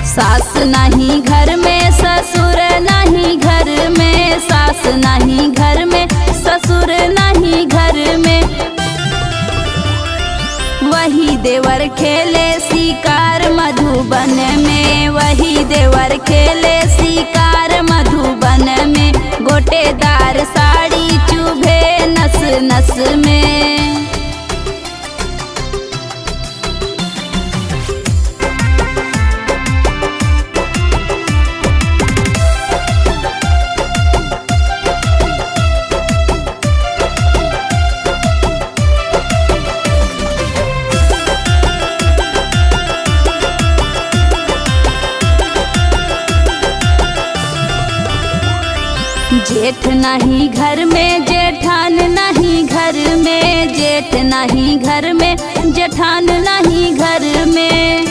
सास नहीं घर में ससुर नहीं घर में, सास नहीं घर में ससुर नहीं घर में। वही देवर खेले शिकार मधुबन में, वही देवर खेले शिकार मधुबन में। गोटेदार साड़ी चुभे नस नस में। जेठ नहीं घर में जेठान नहीं घर में, जेठ नहीं घर में जेठान नहीं घर में।